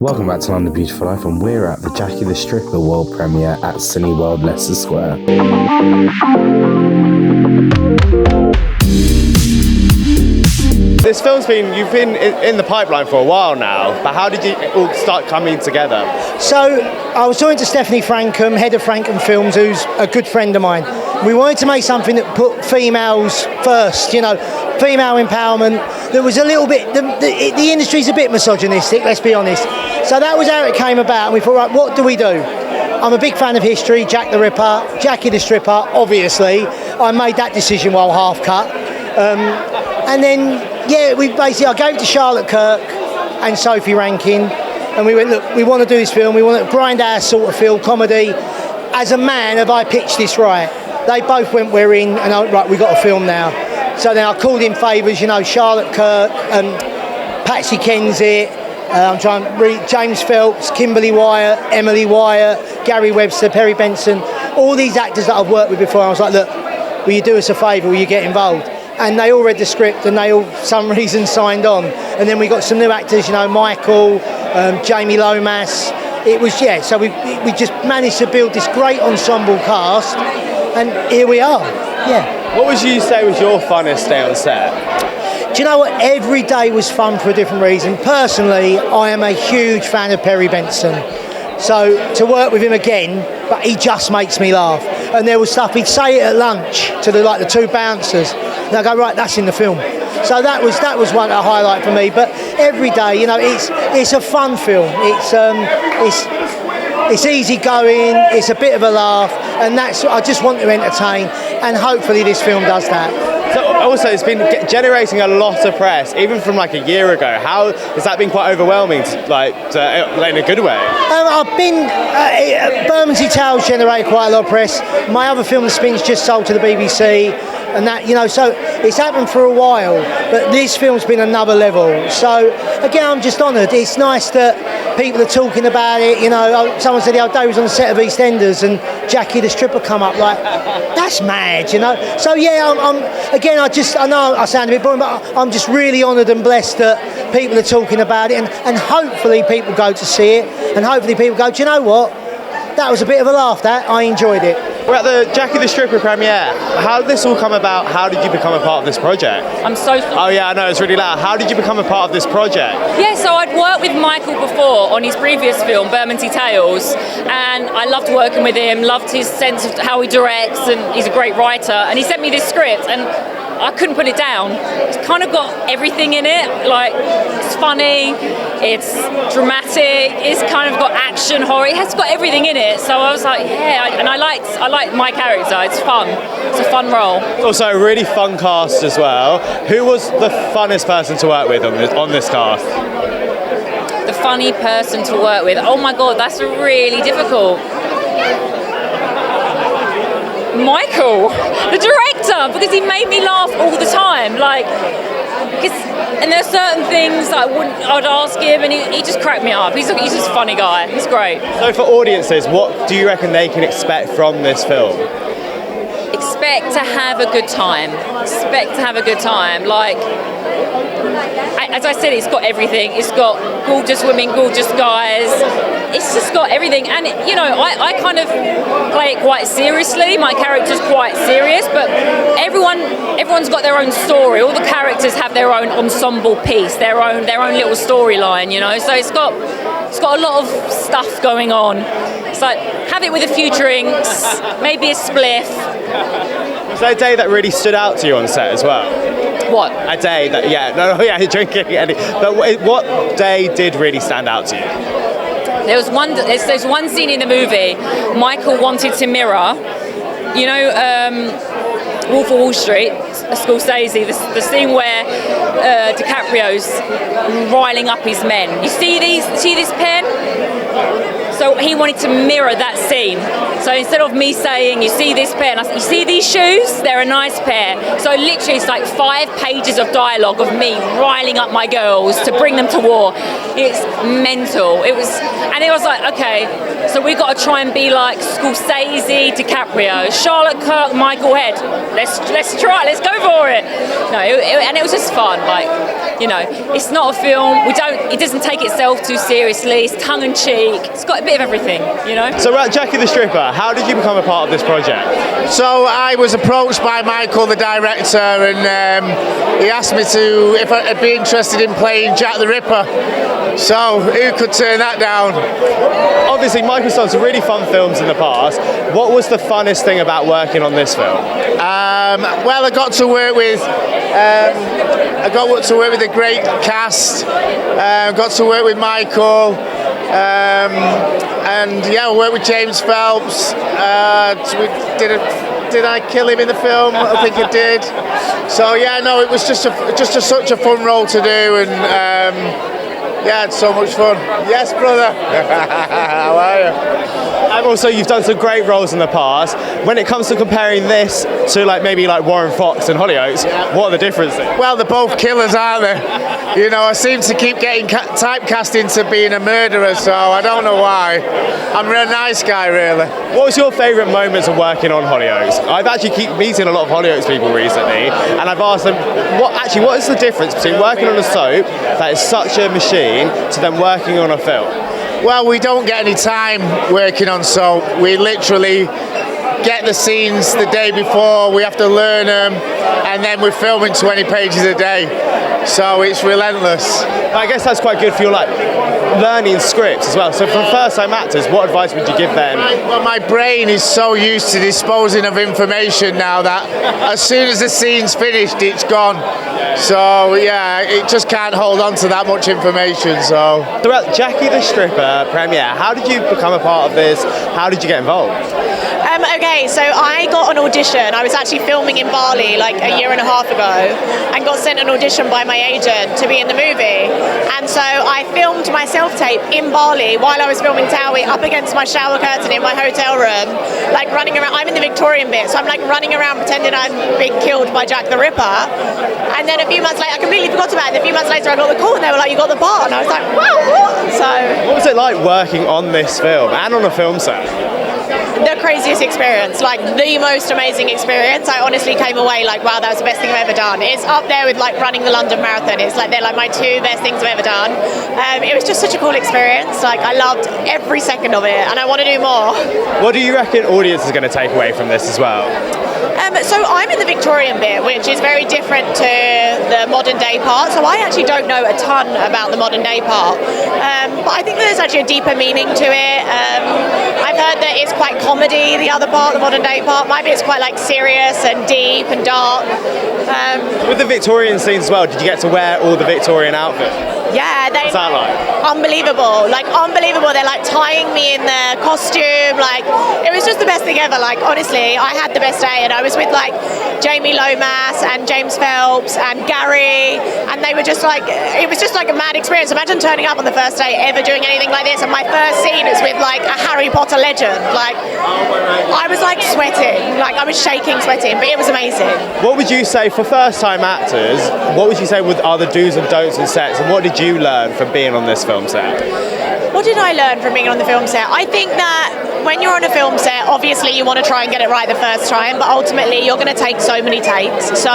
Welcome back to London Beautiful Life, and we're at the Jackie the Stripper world premiere at Cineworld Leicester Square. This film's you've been in the pipeline for a while now, but how did you all start coming together? So I was talking to Stephanie Frankham, head of Frankham Films, who's a good friend of mine. We wanted to make something that put females first, female empowerment. There was a little bit, the industry's a bit misogynistic, let's be honest. So that was how it came about, and we thought, right, what do we do? I'm a big fan of history, Jack the Ripper, Jackie the Stripper, obviously. I made that decision while half cut. And then, I gave it to Charlotte Kirk and Sophie Rankin, and we went, look, we want to do this film, we want to grind our sort of feel, comedy. As a man, have I pitched this right? They both went, we're in, and I went, right, we've got a film now. So then I called in favours, Charlotte Kirk, Patsy Kensit, I'm trying to read, James Feltz, Kimberly Wyatt, Emily Wyatt, Gary Webster, Perry Benson, all these actors that I've worked with before. I was like, look, will you do us a favour, will you get involved? And they all read the script and they all, for some reason, signed on. And then we got some new actors, Michael, Jamie Lomas. It was, so we just managed to build this great ensemble cast, and here we are, What would you say was your funnest day on set? Do you know what? Every day was fun for a different reason. Personally, I am a huge fan of Perry Benson. So to work with him again, but he just makes me laugh. And there was stuff, he'd say it at lunch to the two bouncers. And I go, right, that's in the film. So that was one a highlight for me. But every day, it's a fun film. It's easy going. It's a bit of a laugh, and I just want to entertain. And hopefully, this film does that. So also, it's been generating a lot of press, even from like a year ago. How has that been quite overwhelming, in a good way? I've been Bermondsey Tales generated quite a lot of press. My other film, The Spin's, just sold to the BBC. And that, so it's happened for a while, but this film's been another level. So again, I'm just honoured. It's nice that people are talking about it. Someone said the other day he was on the set of EastEnders and Jackie the Stripper come up, like, that's mad, So I know I sound a bit boring, but I'm just really honoured and blessed that people are talking about it, and hopefully people go to see it, and hopefully people go, do you know what? That was a bit of a laugh, I enjoyed it. We're at the Jackie the Stripper premiere. How did this all come about? How did you become a part of this project? I'm so sorry. Oh yeah, I know, it's really loud. How did you become a part of this project? Yeah, so I'd worked with Michael before on his previous film, Bermondsey Tales, and I loved working with him, loved his sense of how he directs, and he's a great writer. And he sent me this script, and I couldn't put it down. It's kind of got everything in it. Like, it's funny, it's dramatic, it's kind of got action, horror. It has got everything in it. So I was like, I liked my character. It's fun. It's a fun role. Also, a really fun cast as well. Who was the funnest person to work with on this cast? The funny person to work with. Oh my God, that's really difficult. Michael, the director, because he made me laugh all the time. And there are certain things that I'd ask him, and he just cracked me up. He's just a funny guy. He's great. So for audiences, what do you reckon they can expect from this film? Expect to have a good time. Expect to have a good time. As I said, it's got everything. It's got gorgeous women, gorgeous guys. It's just got everything. And, I kind of play it quite seriously. My character's quite serious, but everyone's got their own story. All the characters have their own ensemble piece, their own little storyline, So it's got a lot of stuff going on. It's like, have it with a few drinks, maybe a spliff. Was there a day that really stood out to you on set as well? What? A day that, drinking. But what day did really stand out to you? There's one scene in the movie Michael wanted to mirror, Wolf of Wall Street, Scorsese, the scene where DiCaprio's riling up his men. You see this pen? So he wanted to mirror that scene. So instead of me saying, you see this pair, and I said, you see these shoes? They're a nice pair. So literally it's like 5 pages of dialogue of me riling up my girls to bring them to war. It's mental. It was like, okay, so we've got to try and be like Scorsese, DiCaprio, Charlotte Kirk, Michael Head. Let's try, let's go for it. No, and it was just fun. Like, you know, it's not a film. It doesn't take itself too seriously. It's tongue in cheek. It's got a bit of everything, you know. So we're at Jackie the Stripper. How did you become a part of this project? So I was approached by Michael, the director, and he asked me if I'd be interested in playing Jack the Ripper. So who could turn that down? Obviously, Michael's done some really fun films in the past. What was the funnest thing about working on this film? Well, I got to work with a great cast. Got to work with Michael, and yeah, I worked with James Phelps. Did I kill him in the film? I think I did. So yeah, no, it was just such a fun role to do, and yeah, it's so much fun. Yes, brother. How are you? And also, you've done some great roles in the past. When it comes to comparing this to maybe Warren Fox and Hollyoaks, what are the differences? Well, they're both killers, aren't they? You know, I seem to keep getting typecast into being a murderer, so I don't know why. I'm a nice guy, really. What was your favourite moments of working on Hollyoaks? I've actually keep meeting a lot of Hollyoaks people recently, and I've asked them, what is the difference between working on a soap that is such a machine to then working on a film? Well, we don't get any time working on soap. We literally get the scenes the day before, we have to learn them, and then we're filming 20 pages a day. So it's relentless. I guess that's quite good for your learning scripts as well. So for first-time actors, what advice would you give them? Well, my brain is so used to disposing of information now that as soon as the scene's finished, it's gone. So yeah, it just can't hold on to that much information. So throughout Jackie the Stripper premiere, how did you become a part of this? How did you get involved? Okay, so I got an audition. I was actually filming in Bali a year and a half ago, and got sent an audition by my agent to be in the movie. And so I filmed my self-tape in Bali while I was filming Towie up against my shower curtain in my hotel room, running around. I'm in the Victorian bit, so I'm running around pretending I'm being killed by Jack the Ripper. And then a few months later, I completely forgot about it. A few months later, I got the call, and they were like, "You got the part," and I was like, "Wow!" So what was it like working on this film and on a film set? The craziest experience, the most amazing experience. I honestly came away wow, that was the best thing I've ever done. It's up there with running the London Marathon. It's they're my 2 best things I've ever done. It was just such a cool experience. I loved every second of it, and I want to do more. What do you reckon audience is going to take away from this as well? So I'm in the Victorian bit, which is very different to the modern day part. So I actually don't know a ton about the modern day part. But I think there's actually a deeper meaning to it. I've heard that it's quite comedy, the other part, the modern day part. My bit's quite serious and deep and dark. With the Victorian scenes as well, did you get to wear all the Victorian outfits? Yeah, what's that like? Unbelievable. Unbelievable. They're tying me in the costume. It was just the best thing ever. Honestly, I had the best day, and I was with Jamie Lomas and James Phelps and Gary, and they were just it was just a mad experience. Imagine turning up on the first day ever doing anything like this, and my first scene is with a Harry Potter legend. I was sweating. I was shaking, sweating, but it was amazing. What would you say for first-time actors? What would you say are the do's and don'ts and sets, and what did you learn from being on this film set? What did I learn from being on the film set? I think that when you're on a film set, obviously you want to try and get it right the first time, but ultimately you're going to take so many takes. So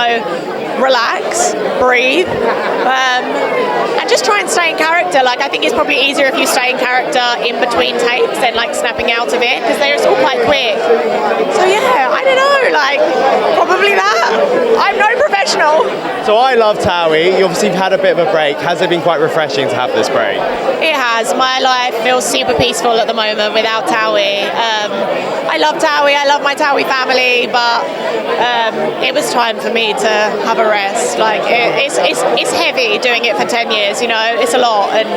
relax, breathe, and just try and stay in character. I think it's probably easier if you stay in character in between takes than snapping out of it, because they're all quite quick. So yeah, I don't know, probably that. I'm no professional. So I love Towie. You obviously have had a bit of a break. Has it been quite refreshing to have this break? It has. My life feels super peaceful at the moment without Towie. I love Towie. I love my Towie family, but it was time for me to have a rest. It's heavy doing it for 10 years. It's a lot, and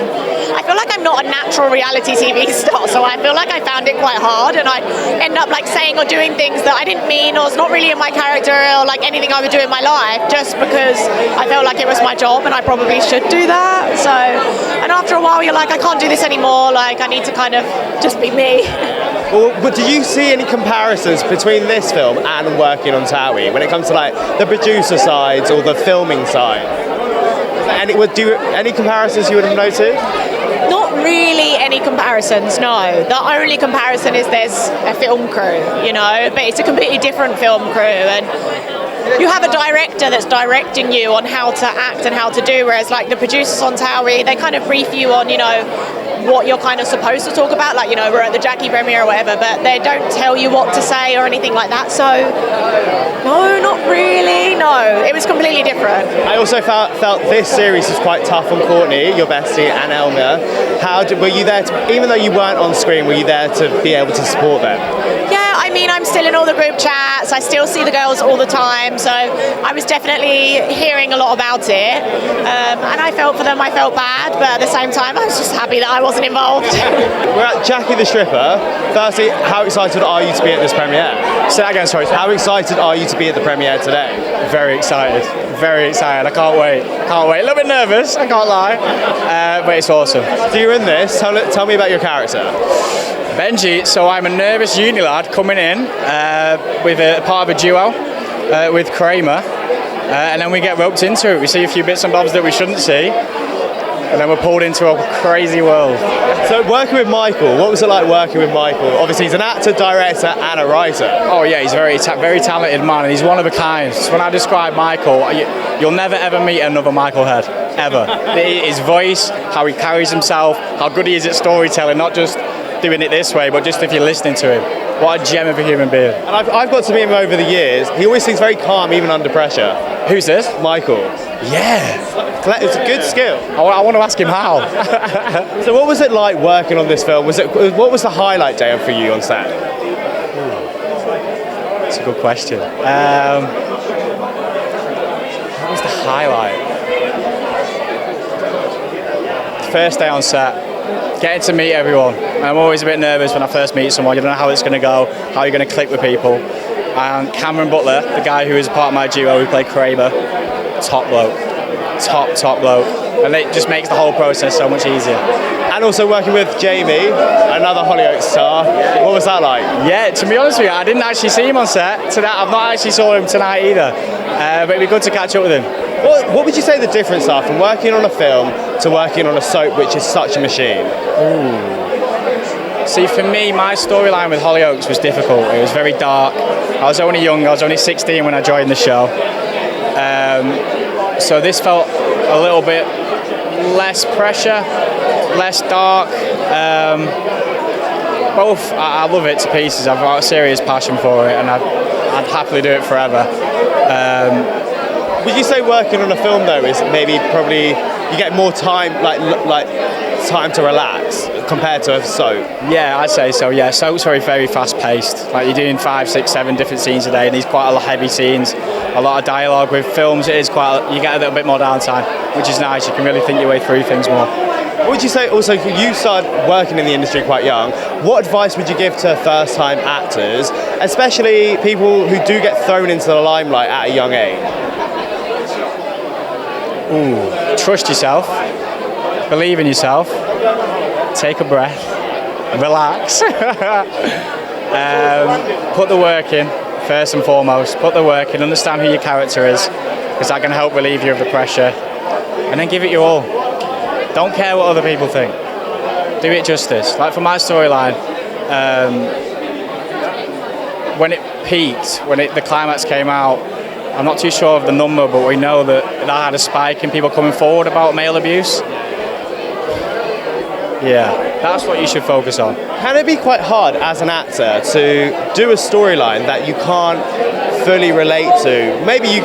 I feel like I'm not a natural reality TV star, so I feel like I found it quite hard, and I end up like saying or doing things that I didn't mean, or it's not really in my character or like anything I would do in my life, just because I felt like it was my job and I probably should do that. So, and after a while you're like, I can't do this anymore, like I need to kind of just be me. Well, but do you see any comparisons between this film and working on Towie when it comes to like the producer sides or the filming side? Any comparisons you would have noted? Not really any comparisons, no. The only comparison is there's a film crew, you know, but it's a completely different film crew, and you have a director that's directing you on how to act and how to do, whereas like the producers on Towie, they kind of brief you on, you know, what you're kind of supposed to talk about, like, you know, we're at the Jackie premiere or whatever, but they don't tell you what to say or anything like that, so no, not really, no, it was completely different. I also felt this series was quite tough on Courtney, your bestie, and Elmer. Were you there to, even though you weren't on screen, were you there to be able to support them? Yeah, I mean, I'm still in all the group chats, I still see the girls all the time, so I was definitely hearing a lot about it, and I felt for them, I felt bad, but at the same time I was just happy that I wasn't involved. We're at Jackie the Stripper. Firstly, how excited are you to be at this premiere? Say that again, sorry. How excited are you to be at the premiere today? Very excited. Very excited. I can't wait. Can't wait. A little bit nervous, I can't lie. But it's awesome. So you're in this. Tell me about your character. Benji, so I'm a nervous uni lad coming in with a part of a duo with Kramer. And then we get roped into it. We see a few bits and bobs that we shouldn't see. And then we're pulled into a crazy world. So working with Michael, what was it like working with Michael? Obviously he's an actor, director and a writer. Oh yeah, he's a very talented man, and he's one of a kind. So when I describe Michael, you'll never ever meet another Michael Head, ever. His voice, how he carries himself, how good he is at storytelling, not just doing it this way, but just if you're listening to him. What a gem of a human being. And I've got to meet him over the years. He always seems very calm, even under pressure. Who's this? Michael. Yeah. It's a good skill. I want to ask him how. So what was it like working on this film? What was the highlight day for you on set? That's a good question. What was the highlight? First day on set. Getting to meet everyone. I'm always a bit nervous when I first meet someone. You don't know how it's going to go, how you're going to click with people. And Cameron Butler, the guy who is part of my duo, who played Kramer, top bloke. Top bloke. And it just makes the whole process so much easier. And also working with Jamie, another Hollyoaks star. What was that like? Yeah, to be honest with you, I didn't actually see him on set tonight. I've not actually saw him tonight either. But it'd be good to catch up with him. What would you say the difference are from working on a film to working on a soap, which is such a machine? Ooh. See, for me, my storyline with Hollyoaks was difficult. It was very dark. I was only young. I was only 16 when I joined the show. So this felt a little bit less pressure, less dark. Both, I love it to pieces. I've got a serious passion for it, and I'd happily do it forever. Would you say working on a film though is maybe probably you get more time, like time to relax compared to a soap? Yeah, I'd say so. Yeah, soaps are very fast paced. Like you're doing 5, 6, 7 different scenes a day, and these quite a lot of heavy scenes, a lot of dialogue. With films, it is you get a little bit more downtime, which is nice. You can really think your way through things more. What would you say also, you started working in the industry quite young, what advice would you give to first time actors, especially people who do get thrown into the limelight at a young age? Ooh, trust yourself, believe in yourself, take a breath, relax, put the work in first and foremost, put the work in, understand who your character is, because that can help relieve you of the pressure, and then give it your all. Don't care what other people think, do it justice. Like for my storyline, when it peaked, when the climax came out, I'm not too sure of the number, but we know that had a spike in people coming forward about male abuse. Yeah, that's what you should focus on. Can it be quite hard as an actor to do a storyline that you can't fully relate to? Maybe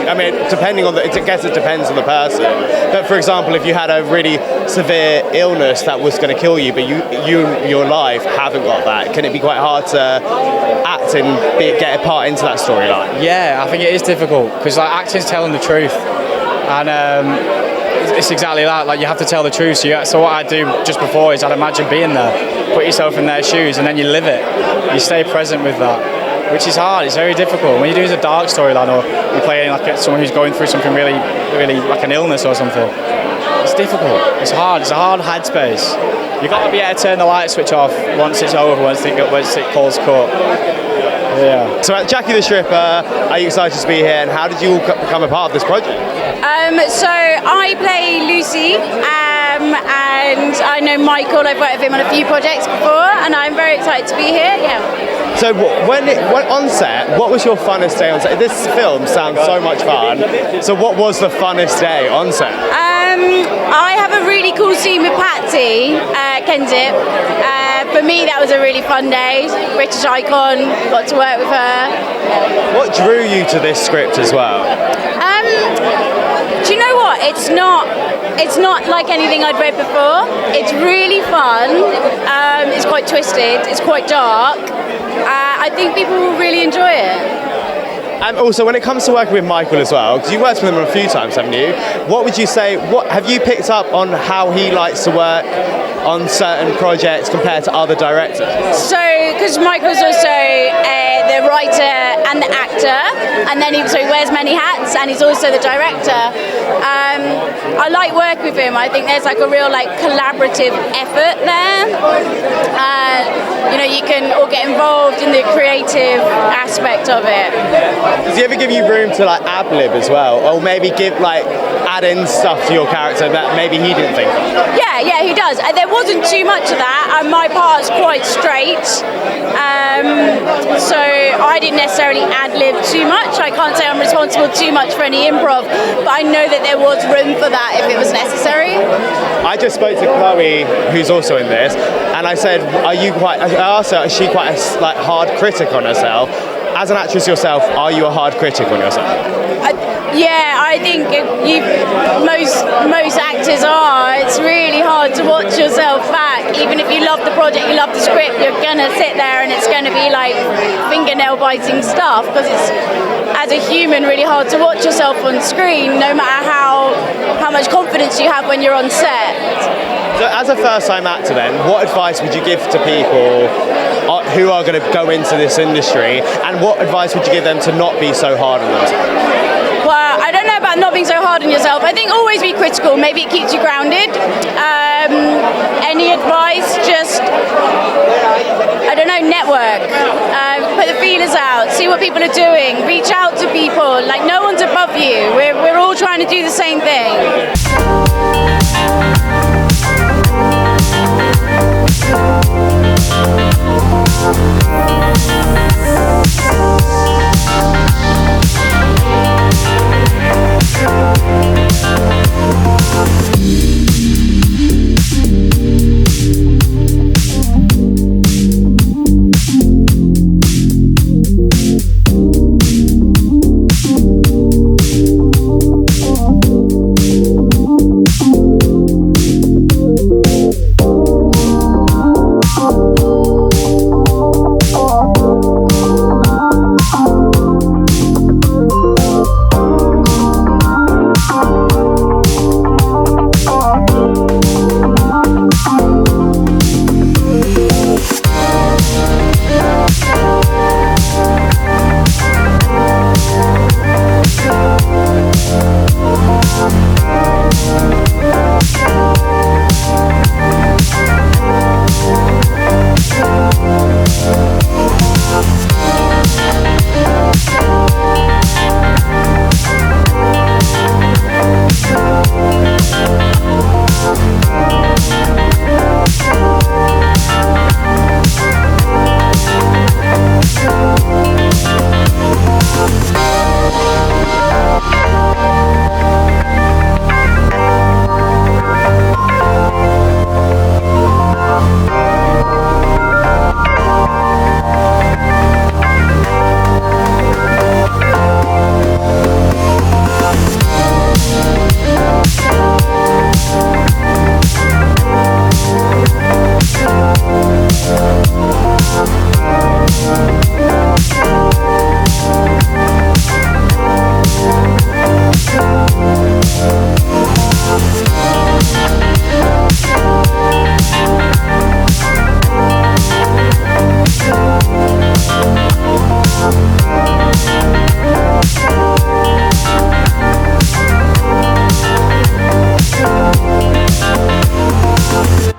depending on I guess it depends on the person. But for example, if you had a really severe illness that was going to kill you, but your life haven't got that, can it be quite hard to act and get a part into that storyline? Yeah, I think it is difficult because acting's telling the truth, and it's exactly that. Like, you have to tell the truth. So what I do just before is I'd imagine being there, put yourself in their shoes, and then you live it. You stay present with that, which is hard. It's very difficult. When you do a dark storyline, or you're playing like someone who's going through something really, really like an illness or something, it's difficult. It's hard. It's a hard headspace. You've got to be able to turn the light switch off once it's over, once it calls cut. Yeah. So Jackie the Stripper, are you excited to be here, and how did you all become a part of this project? So I play Lucy, and I know Michael. I've worked with him on a few projects before, and I'm very excited to be here. Yeah. So when on set, what was your funnest day on set? This film sounds so much fun. So what was the funnest day on set? I have a really cool scene with Patsy Kensip. For me, that was a really fun day. British icon, got to work with her. What drew you to this script as well? Do you know what? It's not like anything I'd read before. It's really fun. It's quite twisted. It's quite dark. I think people will really enjoy it. And also, when it comes to working with Michael as well, because you worked with him a few times, haven't you? What would you say? What have you picked up on how he likes to work on certain projects compared to other directors? So, because Michael's also the writer and the actor, and then he wears many hats, and he's also the director. I like working with him. I think there's like a real collaborative effort there. You can all get involved in the creative aspect of it. Does he ever give you room to ad-lib as well, or maybe add in stuff to your character that maybe he didn't think of? Yeah, he does. There wasn't too much of that, and my part's quite straight, so I didn't necessarily ad-lib too much. I can't say I'm responsible too much for any improv, but I know that there was room for that if it was necessary. I just spoke to Chloe, who's also in this, and I said, I asked her, is she quite a hard critic on herself? As an actress yourself, are you a hard critic on yourself? I think most actors are. It's really hard to watch yourself back. Even if you love the project, you love the script, you're gonna sit there and it's gonna be like fingernail biting stuff, because it's, as a human, really hard to watch yourself on screen, no matter how much confidence you have when you're on set. So as a first-time actor then, what advice would you give to people who are going to go into this industry, and what advice would you give them to not be so hard on themselves? Well, I don't know about not being so hard on yourself. I think always be critical. Maybe it keeps you grounded. Any advice? Just, I don't know, network. Put the feelers out. See what people are doing. Reach out to people. No one's above you. We're all trying to do the same thing.